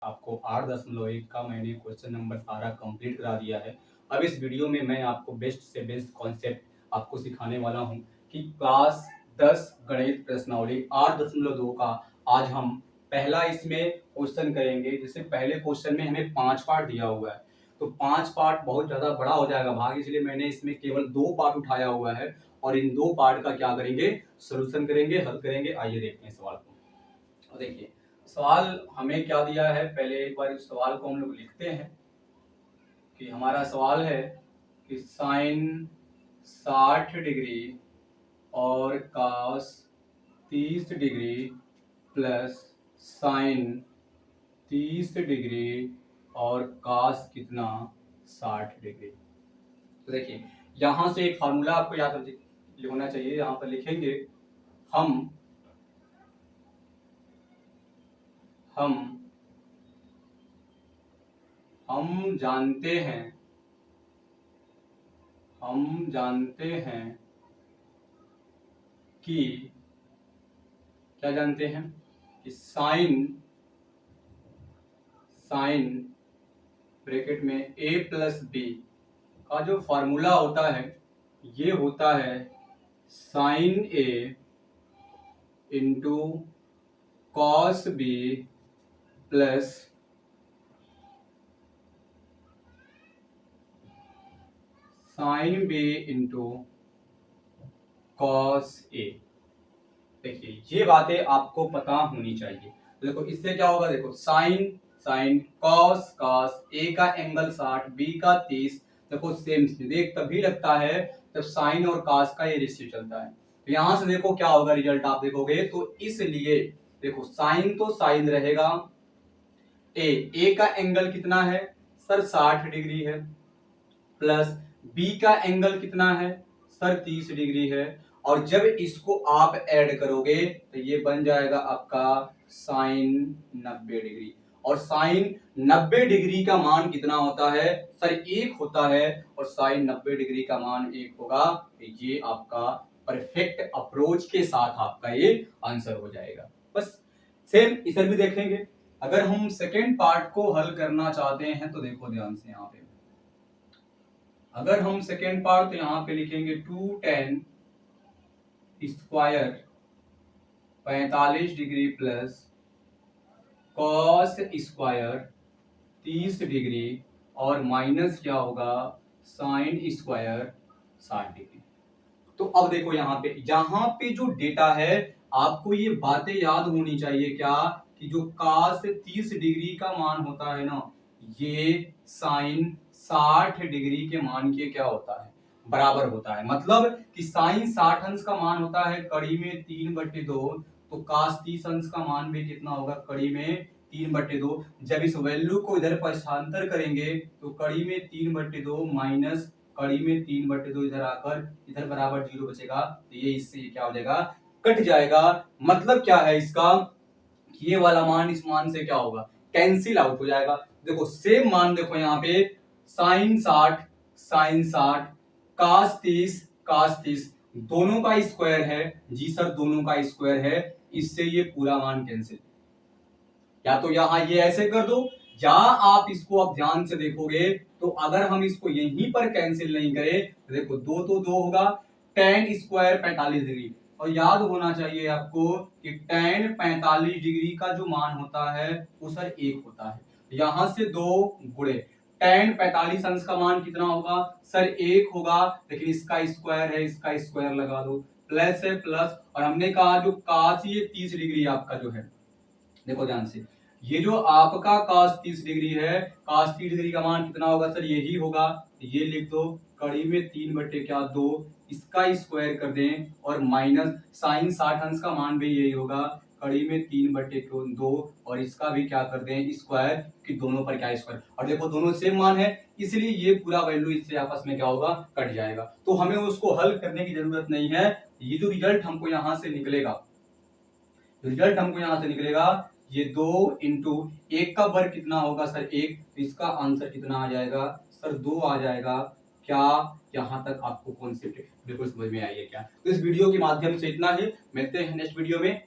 आपको 8.1 का मैंने क्वेश्चन नंबर सारा कंप्लीट करा दिया है। अब इस वीडियो में मैं आपको बेस्ट से बेस्ट कॉन्सेप्ट आपको सिखाने वाला हूं कि क्लास 10 गणित प्रश्नावली 8.2 का आज हम पहला इसमें क्वेश्चन करेंगे। जैसे पहले क्वेश्चन में हमें 5 पार्ट दिया हुआ है, तो 5 पार्ट बहुत ज्यादा बड़ा हो जाएगा भाग, इसलिए मैंने इसमें केवल 2 पार्ट उठाया हुआ है और इन 2 पार्ट का क्या करेंगे, सोल्यूशन करेंगे, हल करेंगे। आइए देखते हैं सवाल को। देखिए सवाल हमें क्या दिया है, पहले एक बार इस सवाल को हम लोग लिखते हैं कि हमारा सवाल है कि साइन 60 डिग्री और cos 30 degree plus sign 30 degree और कॉस कितना 60 डिग्री। तो देखिए यहां से एक फार्मूला आपको याद होना चाहिए। यहां पर लिखेंगे हम जानते हैं कि क्या जानते हैं कि साइन ब्रैकेट में a प्लस बी का जो फॉर्मूला होता है ये होता है sine a into cos B plus sine B into cos A. देखिए ये बातें आपको पता होनी चाहिए। देखो इससे क्या होगा, देखो साइन कॉस ए का एंगल 60 बी का 30। देखो सेम देख तभी लगता है जब साइन और कॉस का ये रेशियो चलता है। तो यहां से देखो क्या होगा रिजल्ट आप देखोगे, तो इसलिए देखो साइन तो साइन रहेगा, ए का एंगल कितना है सर 60 डिग्री है, प्लस बी का एंगल कितना है सर 30 डिग्री है, और जब इसको आप ऐड करोगे तो ये बन जाएगा आपका साइन 90 डिग्री। और साइन 90 डिग्री का मान कितना होता है सर 1 होता है, और साइन 90 डिग्री का मान 1 होगा। तो ये आपका परफेक्ट अप्रोच के साथ आपका ये आंसर हो जाएगा। बस सेम इधर भी देखेंगे। अगर हम सेकेंड पार्ट को हल करना चाहते हैं तो देखो ध्यान से, यहाँ पे अगर हम सेकेंड पार्ट तो यहां पे लिखेंगे 2tan square 45 degree plus cos square 30 degree और माइनस क्या होगा साइन स्क्वायर 60 डिग्री। तो अब देखो यहाँ पे जो डेटा है आपको ये बातें याद होनी चाहिए क्या, कि जो cos 30 डिग्री का मान होता है ना, ये साइन 60 डिग्री के मान के क्या होता है बराबर होता है। मतलब कि साइन 60 अंश का मान होता है कड़ी में 3/2, तो cos 30 अंश का मान भी कितना होगा कड़ी में 3/2। जब इस वैल्यू को इधर पक्षांतर करेंगे तो कड़ी में 3/2 माइनस कड़ी में 3/2 इधर आकर इधर बराबर 0 बचेगा, तो ये इससे क्या हो जाएगा कट जाएगा। मतलब क्या है इसका, ये वाला मान इस मान से क्या होगा कैंसिल आउट हो जाएगा। देखो सेम मान देखो यहाँ पे साइन 60 cos 30 दोनों का स्क्वायर है जी सर, दोनों का स्क्वायर है, इससे ये पूरा मान कैंसिल। या तो यहां ये ऐसे कर दो, या आप इसको अब ध्यान से देखोगे तो अगर हम इसको यहीं पर कैंसिल नहीं करें तो देखो 2 तो 2 होगा, tan स्क्वायर 45 डिग्री, और याद होना चाहिए आपको कि tan 45 डिग्री का जो मान होता है वो सर 1 होता है। यहां से 2 गुणे tan 45 अंश का मान कितना होगा सर 1 होगा, लेकिन इसका स्क्वायर है, इसका स्क्वायर लगा दो, प्लस है प्लस, और हमने कहा जो cos ये 30 डिग्री आपका जो है, देखो ध्यान से, ये जो आपका cos 30 डिग्री है, cos 30 डिग्री का मान कितना होगा सर यही होगा, ये लिख दो कड़ी में 3/2, इसका स्क्वायर कर दें, और माइनस साइन 60 अंश का मान भी यही होगा कड़ी में 3/2, और इसका भी क्या कर दें स्क्वायर, कि दोनों पर क्या स्क्वायर, और देखो दोनों सेम मान है इसलिए ये पूरा वैल्यू इससे आपस में क्या होगा कट जाएगा। तो हमें उसको हल करने की जरूरत नहीं है। ये जो रिजल्ट हमको यहां से निकलेगा, ये 2 इंटू 1 का वर्ग कितना होगा सर 1, इसका आंसर कितना आ जाएगा सर 2 आ जाएगा। क्या यहां तक आपको कॉन्सेप्ट बिल्कुल समझ में आई है क्या? तो इस वीडियो के माध्यम से इतना ही, मिलते हैं नेक्स्ट वीडियो में।